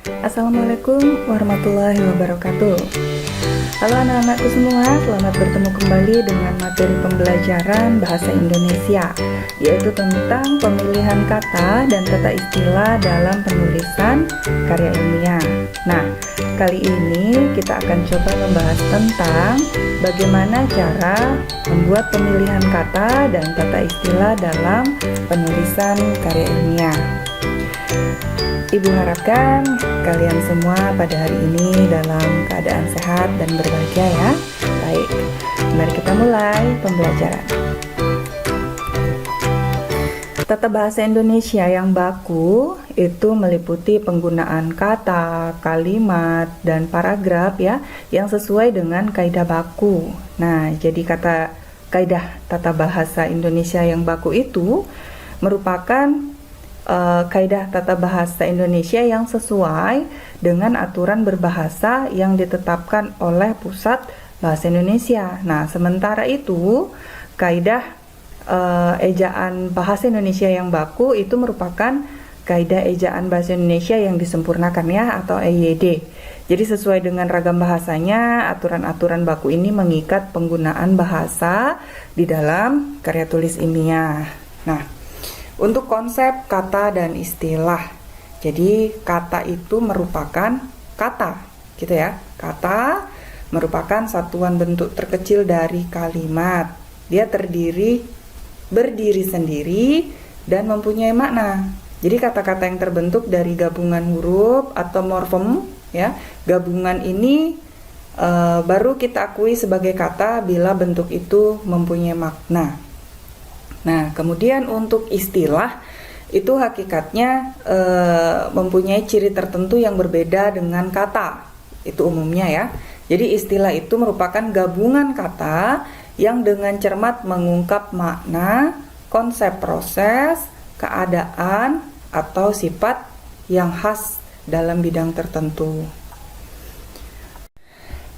Assalamualaikum warahmatullahi wabarakatuh. Halo anak-anakku semua, selamat bertemu kembali dengan materi pembelajaran bahasa Indonesia, yaitu tentang pemilihan kata dan tata istilah dalam penulisan karya ilmiah. Nah, kali ini kita akan coba membahas tentang bagaimana cara membuat pemilihan kata dan tata istilah dalam penulisan karya ilmiah. Ibu harapkan kalian semua pada hari ini dalam keadaan sehat dan berbahagia ya. Baik, mari kita mulai pembelajaran. Tata bahasa Indonesia yang baku itu meliputi penggunaan kata, kalimat, dan paragraf ya yang sesuai dengan kaidah baku. Nah, jadi kaidah tata bahasa Indonesia yang baku itu merupakan kaidah tata bahasa Indonesia yang sesuai dengan aturan berbahasa yang ditetapkan oleh Pusat Bahasa Indonesia. Nah, sementara itu kaidah ejaan bahasa Indonesia yang baku itu merupakan kaidah ejaan bahasa Indonesia yang disempurnakan ya, atau EYD. Jadi sesuai dengan ragam bahasanya, aturan-aturan baku ini mengikat penggunaan bahasa di dalam karya tulis ilmiah. Nah, untuk konsep kata dan istilah, jadi kata itu merupakan kata, gitu ya. Kata merupakan satuan bentuk terkecil dari kalimat. Dia berdiri sendiri dan mempunyai makna. Jadi kata-kata yang terbentuk dari gabungan huruf atau morfem, ya, gabungan ini baru kita akui sebagai kata bila bentuk itu mempunyai makna. Nah, kemudian untuk istilah itu hakikatnya mempunyai ciri tertentu yang berbeda dengan kata. Itu umumnya ya. Jadi istilah itu merupakan gabungan kata yang dengan cermat mengungkap makna, konsep proses, keadaan, atau sifat yang khas dalam bidang tertentu.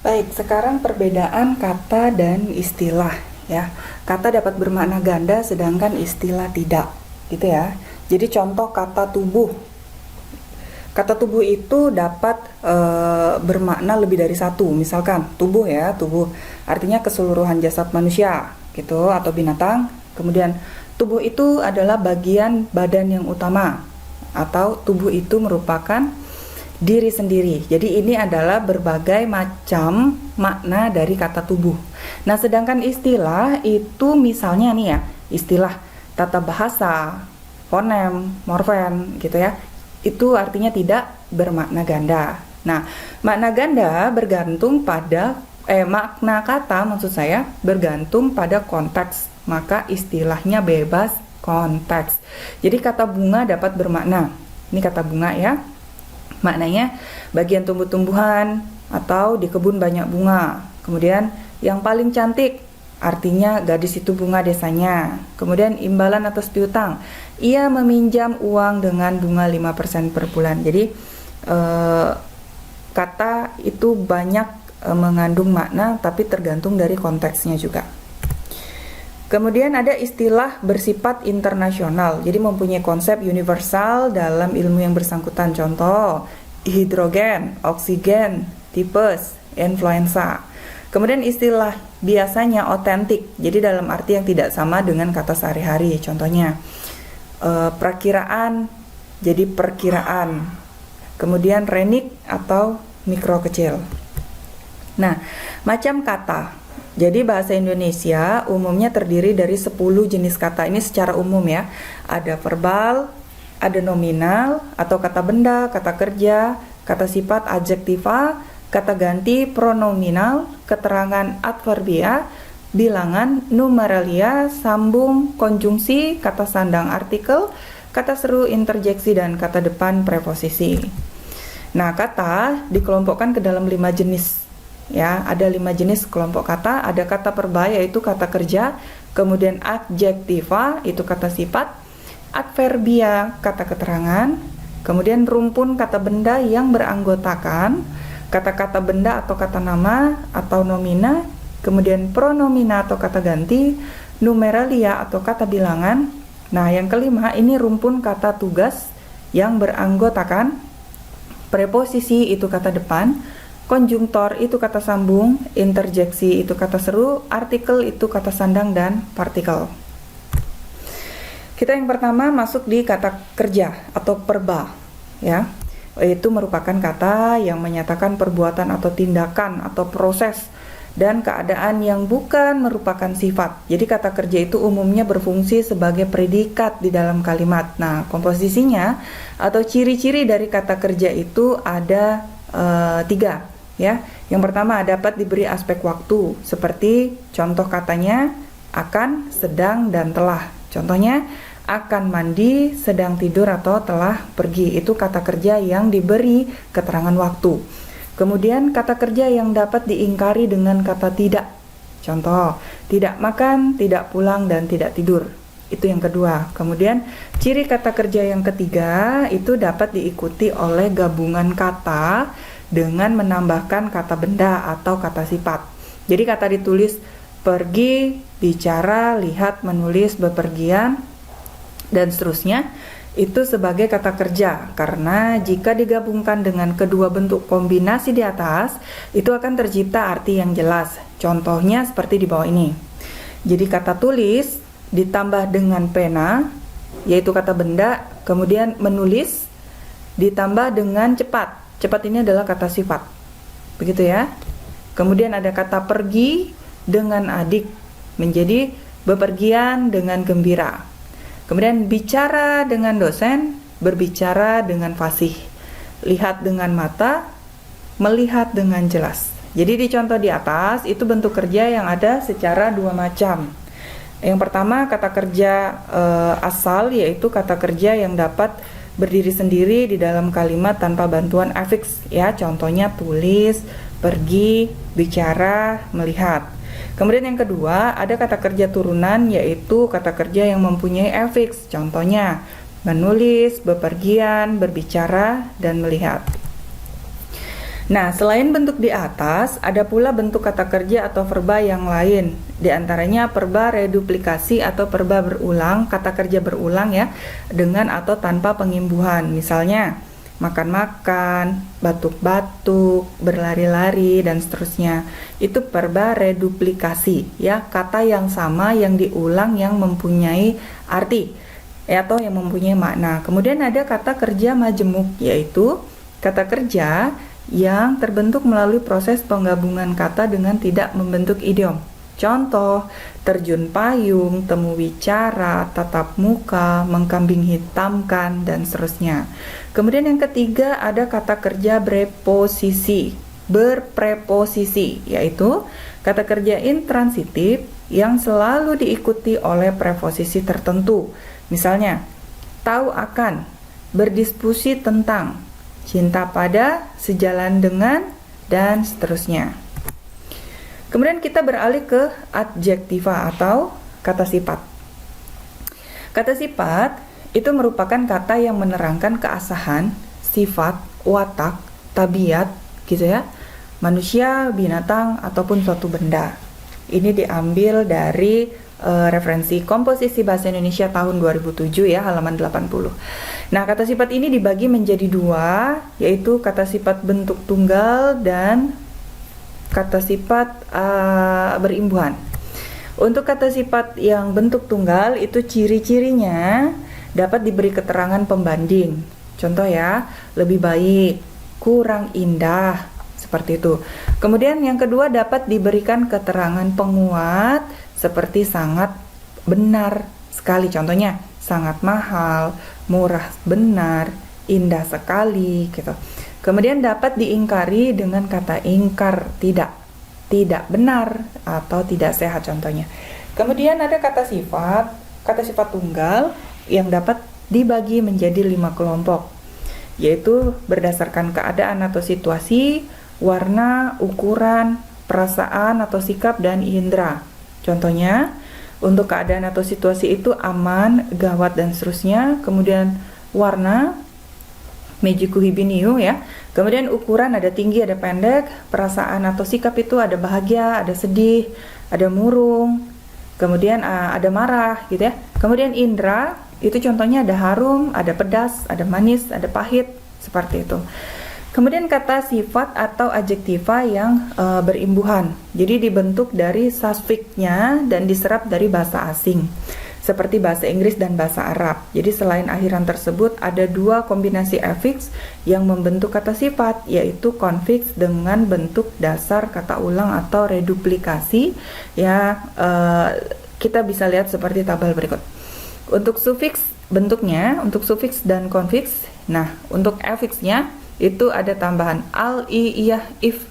Baik, sekarang perbedaan kata dan istilah. Ya, kata dapat bermakna ganda sedangkan istilah tidak, gitu ya. Jadi contoh kata tubuh. Kata tubuh itu dapat bermakna lebih dari satu. Misalkan tubuh ya, tubuh artinya keseluruhan jasad manusia, gitu, atau binatang. Kemudian tubuh itu adalah bagian badan yang utama, atau tubuh itu merupakan diri sendiri. Jadi ini adalah berbagai macam makna dari kata tubuh. Nah, sedangkan istilah itu misalnya nih ya, istilah tata bahasa, fonem, morfem gitu ya. Itu artinya tidak bermakna ganda. Nah, makna ganda bergantung pada makna kata maksud saya bergantung pada konteks. Maka istilahnya bebas konteks. Jadi kata bunga dapat bermakna. Ini kata bunga ya. Maknanya bagian tumbuh-tumbuhan atau di kebun banyak bunga. Kemudian yang paling cantik artinya gadis itu bunga desanya. Kemudian imbalan atas piutang, ia meminjam uang dengan bunga 5% per bulan. Jadi kata itu banyak mengandung makna tapi tergantung dari konteksnya juga. Kemudian ada istilah bersifat internasional, jadi mempunyai konsep universal dalam ilmu yang bersangkutan. Contoh, hidrogen, oksigen, tipes, influenza. Kemudian istilah biasanya otentik, jadi dalam arti yang tidak sama dengan kata sehari-hari. Contohnya, perakiraan, jadi perkiraan. Kemudian renik atau mikro kecil. Nah, macam kata. Jadi bahasa Indonesia umumnya terdiri dari 10 jenis kata. Ini secara umum ya. Ada verbal, ada nominal atau kata benda, kata kerja, kata sifat adjektiva, kata ganti pronominal, keterangan adverbia, bilangan, numeralia, sambung, konjungsi, kata sandang artikel, kata seru interjeksi, dan kata depan preposisi. Nah, kata dikelompokkan ke dalam 5 jenis. Ya, ada 5 jenis kelompok kata. Ada kata perba yaitu kata kerja, kemudian adjektiva itu kata sifat, adverbia kata keterangan, kemudian rumpun kata benda yang beranggotakan kata-kata benda atau kata nama atau nomina, kemudian pronomina atau kata ganti, numeralia atau kata bilangan. Nah, yang kelima ini rumpun kata tugas yang beranggotakan preposisi itu kata depan, konjungtor itu kata sambung, interjeksi itu kata seru, artikel itu kata sandang dan partikel. Kita yang pertama masuk di kata kerja atau perba, ya. Itu merupakan kata yang menyatakan perbuatan atau tindakan atau proses dan keadaan yang bukan merupakan sifat. Jadi kata kerja itu umumnya berfungsi sebagai predikat di dalam kalimat. Nah, komposisinya atau ciri-ciri dari kata kerja itu ada 3, ya. Yang pertama dapat diberi aspek waktu, seperti contoh katanya akan, sedang, dan telah. Contohnya akan mandi, sedang tidur, atau telah pergi. Itu kata kerja yang diberi keterangan waktu. Kemudian kata kerja yang dapat diingkari dengan kata tidak. Contoh, tidak makan, tidak pulang, dan tidak tidur. Itu yang kedua. Kemudian ciri kata kerja yang ketiga itu dapat diikuti oleh gabungan kata dengan menambahkan kata benda atau kata sifat. Jadi kata ditulis pergi, bicara, lihat, menulis, bepergian, dan seterusnya itu sebagai kata kerja, karena jika digabungkan dengan kedua bentuk kombinasi di atas itu akan tercipta arti yang jelas. Contohnya seperti di bawah ini. Jadi kata tulis ditambah dengan pena, yaitu kata benda, kemudian menulis ditambah dengan cepat. Cepat ini adalah kata sifat, begitu ya. Kemudian ada kata pergi dengan adik, menjadi bepergian dengan gembira. Kemudian bicara dengan dosen, berbicara dengan fasih. Lihat dengan mata, melihat dengan jelas. Jadi di contoh di atas itu bentuk kerja yang ada secara 2 macam. Yang pertama kata kerja asal, yaitu kata kerja yang dapat berdiri sendiri di dalam kalimat tanpa bantuan afiks, ya. Contohnya tulis, pergi, bicara, melihat. Kemudian yang kedua, ada kata kerja turunan, yaitu kata kerja yang mempunyai afiks. Contohnya, menulis, bepergian, berbicara, dan melihat. Nah, selain bentuk di atas, ada pula bentuk kata kerja atau verba yang lain. Di antaranya verba reduplikasi atau verba berulang, kata kerja berulang ya, dengan atau tanpa pengimbuhan. Misalnya, makan-makan, batuk-batuk, berlari-lari, dan seterusnya. Itu verba reduplikasi, ya, kata yang sama yang diulang yang mempunyai arti, atau yang mempunyai makna. Kemudian ada kata kerja majemuk, yaitu kata kerja yang terbentuk melalui proses penggabungan kata dengan tidak membentuk idiom. Contoh, terjun payung, temu bicara, tatap muka, mengkambing hitamkan, dan seterusnya. Kemudian yang ketiga ada kata kerja berpreposisi, yaitu kata kerja intransitif yang selalu diikuti oleh preposisi tertentu. Misalnya, tahu akan, berdiskusi tentang, cinta pada, sejalan dengan, dan seterusnya. Kemudian kita beralih ke adjektiva atau kata sifat. Kata sifat itu merupakan kata yang menerangkan keasahan, sifat, watak, tabiat, gitu ya, manusia, binatang, ataupun suatu benda. Ini diambil dari referensi komposisi bahasa Indonesia tahun 2007 ya, halaman 80. Nah, kata sifat ini dibagi menjadi 2, yaitu kata sifat bentuk tunggal dan kata sifat berimbuhan. Untuk kata sifat yang bentuk tunggal itu ciri-cirinya dapat diberi keterangan pembanding. Contoh ya, lebih baik, kurang indah, seperti itu. Kemudian yang kedua dapat diberikan keterangan penguat seperti sangat benar sekali. Contohnya, sangat mahal, murah benar, indah sekali, gitu. Kemudian dapat diingkari dengan kata ingkar, tidak benar atau tidak sehat contohnya. Kemudian ada kata sifat tunggal yang dapat dibagi menjadi 5 kelompok, yaitu berdasarkan keadaan atau situasi, warna, ukuran, perasaan atau sikap, dan indera. Contohnya, untuk keadaan atau situasi itu aman, gawat, dan seterusnya. Kemudian warna, Mejiku Hibiniu ya. Kemudian ukuran ada tinggi, ada pendek. Perasaan atau sikap itu ada bahagia, ada sedih, ada murung. Kemudian ada marah gitu ya. Kemudian indera itu contohnya ada harum, ada pedas, ada manis, ada pahit, seperti itu. Kemudian kata sifat atau adjektiva yang berimbuhan. Jadi dibentuk dari sufiksnya dan diserap dari bahasa asing, seperti bahasa Inggris dan bahasa Arab. Jadi selain akhiran tersebut ada dua kombinasi afiks yang membentuk kata sifat, yaitu konfiks dengan bentuk dasar kata ulang atau reduplikasi. Ya, kita bisa lihat seperti tabel berikut. Untuk sufiks bentuknya, untuk sufiks dan konfiks. Nah, untuk afiksnya itu ada tambahan al, i, iyah, if,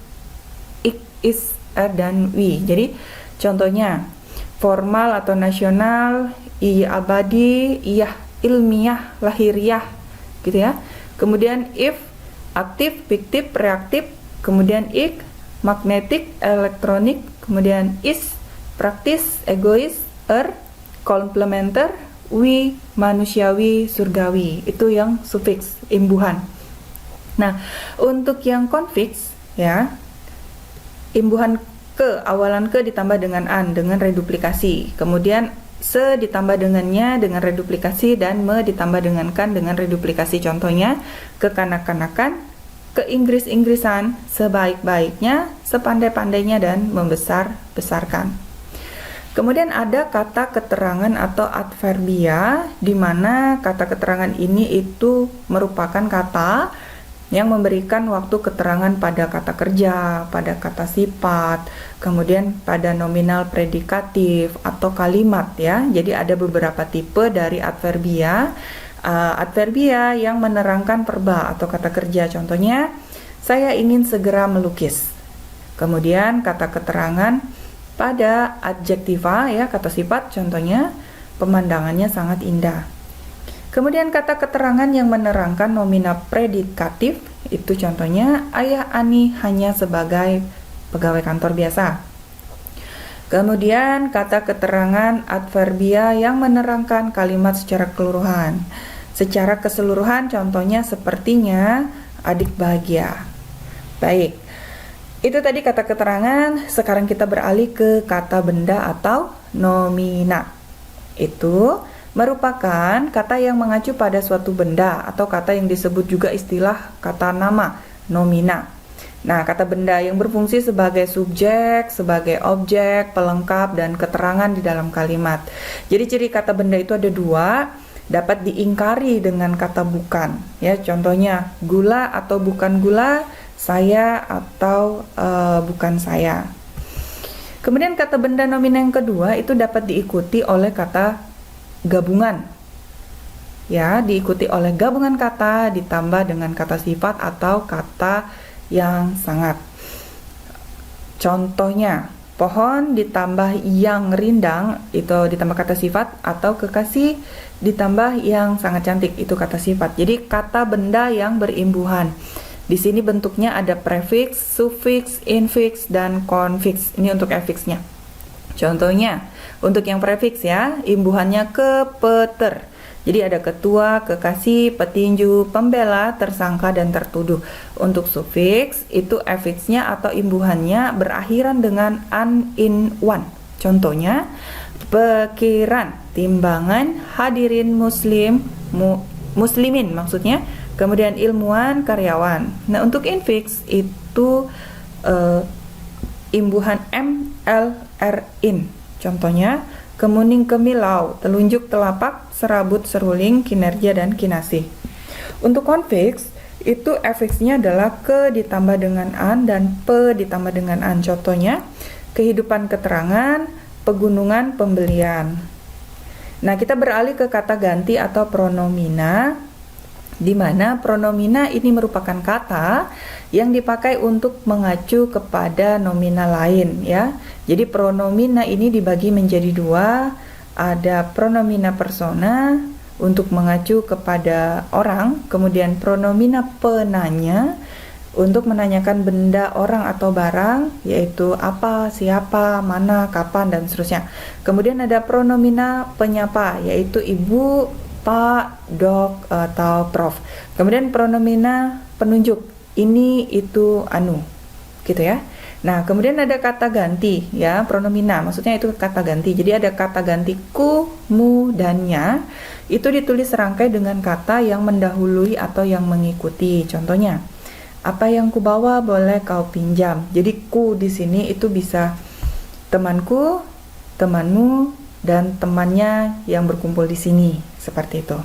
ik, is, dan wi. Jadi contohnya formal atau nasional, i abadi, iyah ilmiah, lahiriah, gitu ya. Kemudian if aktif, fiktif, reaktif. Kemudian ik magnetik, elektronik. Kemudian is praktis, egois, komplementer, wi manusiawi, surgawi. Itu yang sufiks, imbuhan. Nah, untuk yang konfiks, ya, imbuhan ke, awalan ke ditambah dengan an dengan reduplikasi. Kemudian se ditambah dengannya dengan reduplikasi dan me ditambah dengan kan dengan reduplikasi. Contohnya, kekanak-kanakan, keinggris-inggrisan, sebaik-baiknya, sepandai-pandainya, dan membesar-besarkan. Kemudian ada kata keterangan atau adverbia, di mana kata keterangan ini itu merupakan kata yang memberikan waktu keterangan pada kata kerja, pada kata sifat, kemudian pada nominal predikatif atau kalimat, ya. Jadi ada beberapa tipe dari adverbia. Adverbia yang menerangkan verba atau kata kerja. Contohnya, saya ingin segera melukis. Kemudian kata keterangan pada adjektiva, ya, kata sifat. Contohnya, pemandangannya sangat indah. Kemudian kata keterangan yang menerangkan nomina predikatif, itu contohnya ayah Ani hanya sebagai pegawai kantor biasa. Kemudian kata keterangan adverbia yang menerangkan kalimat secara keseluruhan. Secara keseluruhan contohnya sepertinya adik bahagia. Baik, itu tadi kata keterangan. Sekarang kita beralih ke kata benda atau nomina. Itu merupakan kata yang mengacu pada suatu benda atau kata yang disebut juga istilah kata nama, nomina. Nah, kata benda yang berfungsi sebagai subjek, sebagai objek, pelengkap, dan keterangan di dalam kalimat. Jadi ciri kata benda itu ada dua, dapat diingkari dengan kata bukan. Ya, contohnya gula atau bukan gula, saya atau bukan saya. Kemudian kata benda nomina yang kedua itu dapat diikuti oleh kata gabungan, ya, diikuti oleh gabungan kata ditambah dengan kata sifat atau kata yang sangat. Contohnya, pohon ditambah yang rindang itu ditambah kata sifat, atau kekasih ditambah yang sangat cantik itu kata sifat. Jadi kata benda yang berimbuhan. Di sini bentuknya ada prefiks, sufiks, infiks, dan konfiks. Ini untuk afiksnya. Contohnya, untuk yang prefiks, ya, imbuhannya ke, peter. Jadi ada ketua, kekasih, petinju, pembela, tersangka, dan tertuduh. Untuk sufiks, itu afiksnya atau imbuhannya berakhiran dengan an, in, wan. Contohnya, pikiran, timbangan, hadirin muslim, muslimin maksudnya, kemudian ilmuwan, karyawan. Nah, untuk infiks itu imbuhan m, l, r, in. Contohnya, kemuning, kemilau, telunjuk, telapak, serabut, seruling, kinerja, dan kinasih. Untuk konfiks, itu afiksnya adalah ke ditambah dengan an dan pe ditambah dengan an. Contohnya, kehidupan keterangan, pegunungan, pembelian. Nah, kita beralih ke kata ganti atau pronomina, di mana pronomina ini merupakan kata yang dipakai untuk mengacu kepada nomina lain, ya. Jadi pronomina ini dibagi menjadi dua, ada pronomina persona untuk mengacu kepada orang, kemudian pronomina penanya untuk menanyakan benda, orang, atau barang, yaitu apa, siapa, mana, kapan, dan seterusnya. Kemudian ada pronomina penyapa, yaitu ibu, Pak, Dok, atau Prof. Kemudian pronomina penunjuk, ini, itu, anu, gitu ya. Nah, kemudian ada kata ganti, ya, pronomina, maksudnya itu kata ganti. Jadi ada kata ganti ku, mu, dan nya. Itu ditulis serangkai dengan kata yang mendahului atau yang mengikuti. Contohnya, Apa yang ku bawa boleh kau pinjam. Jadi ku di sini itu bisa temanku, temanmu, dan temannya yang berkumpul di sini. Seperti itu.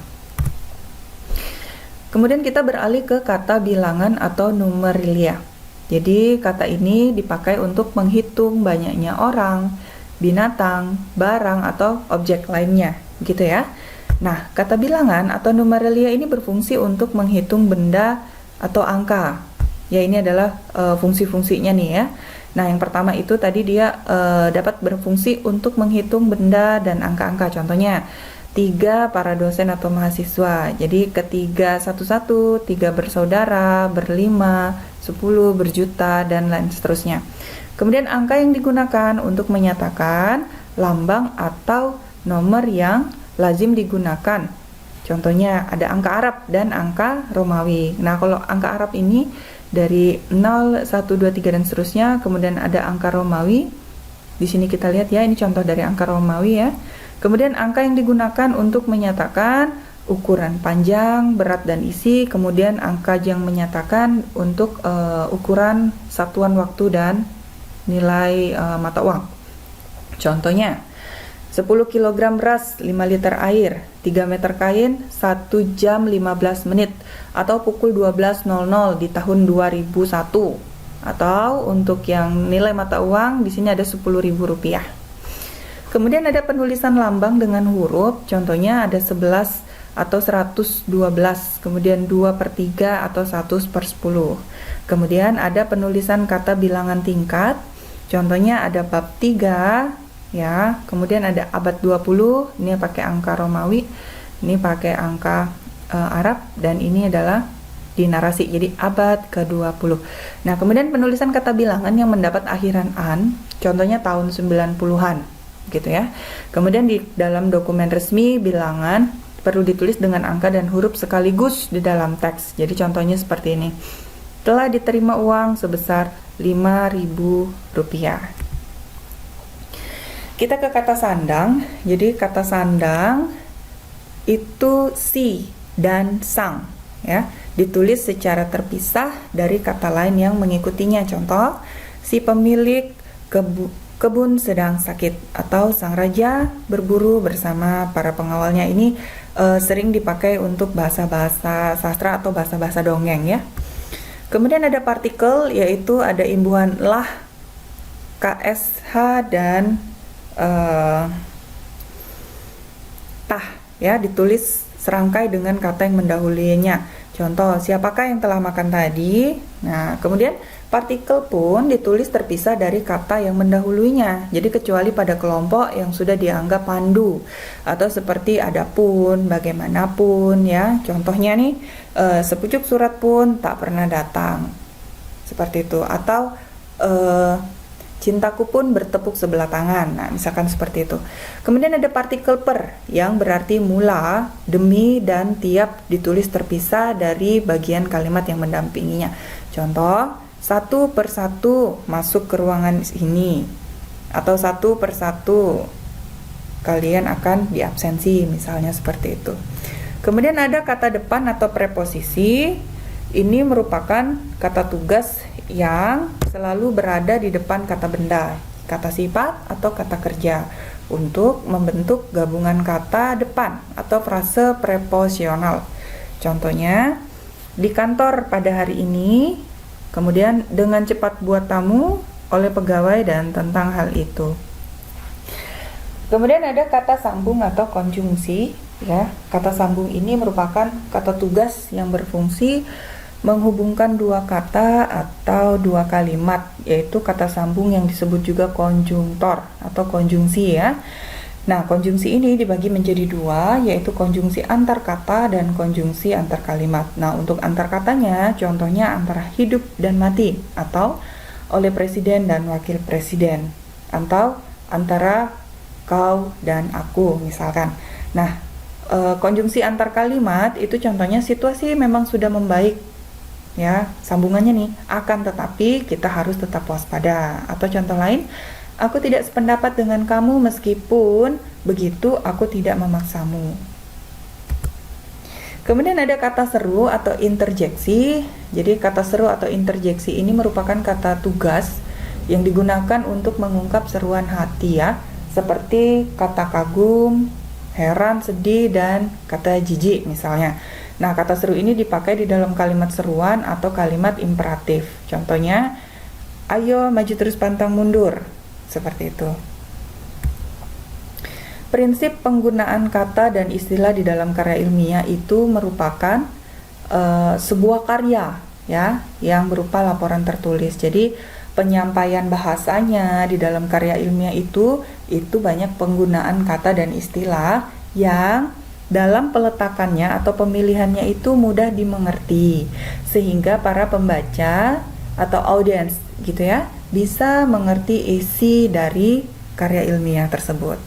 Kemudian kita beralih ke kata bilangan atau numerilia. Jadi kata ini dipakai untuk menghitung banyaknya orang, binatang, barang, atau objek lainnya. Gitu ya. Nah, kata bilangan atau numerilia ini berfungsi untuk menghitung benda atau angka. Ya, ini adalah fungsi-fungsinya nih ya. Nah, yang pertama itu tadi dia dapat berfungsi untuk menghitung benda dan angka-angka. Contohnya, 3 para dosen atau mahasiswa. Jadi ketiga satu-satu, 3 bersaudara, berlima, 10 berjuta, dan lain seterusnya. Kemudian angka yang digunakan untuk menyatakan lambang atau nomor yang lazim digunakan. Contohnya ada angka Arab dan angka Romawi. Nah, kalau angka Arab ini dari 0, 1, 2, 3 dan seterusnya, kemudian ada angka Romawi. Di sini kita lihat ya, ini contoh dari angka Romawi ya. Kemudian angka yang digunakan untuk menyatakan ukuran panjang, berat dan isi, kemudian angka yang menyatakan untuk ukuran satuan waktu dan nilai mata uang. Contohnya 10 kg beras, 5 liter air, 3 meter kain, 1 jam 15 menit, atau pukul 12.00 di tahun 2001. Atau untuk yang nilai mata uang, di sini ada Rp10.000. Kemudian ada penulisan lambang dengan huruf, contohnya ada 11 atau 112, kemudian 2/3 atau 1/10. Kemudian ada penulisan kata bilangan tingkat, contohnya ada bab 3, ya, kemudian ada abad 20, ini pakai angka Romawi, ini pakai angka Arab, dan ini adalah di narasi, jadi abad ke-20. Nah, kemudian penulisan kata bilangan yang mendapat akhiran an, contohnya tahun 90-an, gitu ya. Kemudian di dalam dokumen resmi bilangan perlu ditulis dengan angka dan huruf sekaligus di dalam teks. Jadi contohnya seperti ini. Telah diterima uang sebesar Rp5.000. Kita ke kata sandang. Jadi kata sandang itu si dan sang, ya, ditulis secara terpisah dari kata lain yang mengikutinya. Contoh, si pemilik kebun sedang sakit, atau sang raja berburu bersama para pengawalnya. Ini sering dipakai untuk bahasa-bahasa sastra atau bahasa-bahasa dongeng ya. Kemudian ada partikel, yaitu ada imbuhan lah, KSH, dan tah, ya, ditulis serangkai dengan kata yang mendahulunya. Contoh, siapakah yang telah makan tadi? Nah, kemudian partikel pun ditulis terpisah dari kata yang mendahulunya. Jadi kecuali pada kelompok yang sudah dianggap pandu, atau seperti adapun, bagaimanapun, ya. Contohnya nih, sepucuk surat pun tak pernah datang. Seperti itu. Atau cintaku pun bertepuk sebelah tangan. Nah, misalkan seperti itu. Kemudian ada partikel per yang berarti mula, demi, dan tiap, ditulis terpisah dari bagian kalimat yang mendampinginya. Contoh, 1/1 masuk ke ruangan ini, atau 1/1 kalian akan diabsensi, misalnya seperti itu. Kemudian ada kata depan atau preposisi. Ini merupakan kata tugas yang selalu berada di depan kata benda, kata sifat atau kata kerja, untuk membentuk gabungan kata depan atau frase preposisional. Contohnya, di kantor pada hari ini, kemudian dengan cepat buat tamu oleh pegawai, dan tentang hal itu. Kemudian ada kata sambung atau konjungsi, ya. Kata sambung ini merupakan kata tugas yang berfungsi menghubungkan dua kata atau dua kalimat, yaitu kata sambung yang disebut juga konjungtor atau konjungsi, ya. Nah, konjungsi ini dibagi menjadi dua, yaitu konjungsi antar kata dan konjungsi antar kalimat. Nah, untuk antar katanya, contohnya antara hidup dan mati, atau oleh presiden dan wakil presiden, atau antara kau dan aku, misalkan. Nah, konjungsi antar kalimat itu contohnya situasi memang sudah membaik, ya, sambungannya nih, akan tetapi kita harus tetap waspada. Atau contoh lain, aku tidak sependapat dengan kamu, meskipun begitu aku tidak memaksamu. Kemudian ada kata seru atau interjeksi. Jadi kata seru atau interjeksi ini merupakan kata tugas yang digunakan untuk mengungkap seruan hati ya, seperti kata kagum, heran, sedih, dan kata jijik misalnya. Nah, kata seru ini dipakai di dalam kalimat seruan atau kalimat imperatif. Contohnya, ayo maju terus pantang mundur, seperti itu. Prinsip penggunaan kata dan istilah di dalam karya ilmiah itu merupakan sebuah karya ya yang berupa laporan tertulis. Jadi penyampaian bahasanya di dalam karya ilmiah itu banyak penggunaan kata dan istilah yang dalam peletakannya atau pemilihannya itu mudah dimengerti, sehingga para pembaca atau audiens gitu ya bisa mengerti isi dari karya ilmiah tersebut.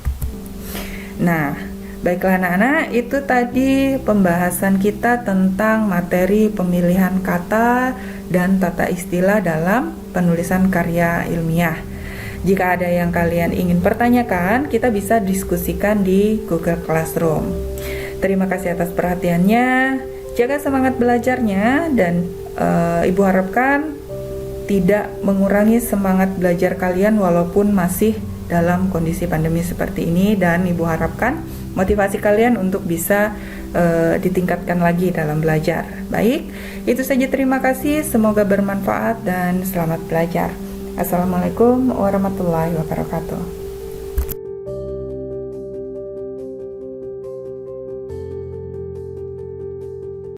Nah, baiklah anak-anak, itu tadi pembahasan kita tentang materi pemilihan kata dan tata istilah dalam penulisan karya ilmiah. Jika ada yang kalian ingin pertanyakan, kita bisa diskusikan di Google Classroom. Terima kasih atas perhatiannya, jaga semangat belajarnya, dan Ibu harapkan tidak mengurangi semangat belajar kalian walaupun masih dalam kondisi pandemi seperti ini, dan Ibu harapkan motivasi kalian untuk bisa ditingkatkan lagi dalam belajar. Baik, itu saja, terima kasih, semoga bermanfaat dan selamat belajar. Assalamualaikum warahmatullahi wabarakatuh.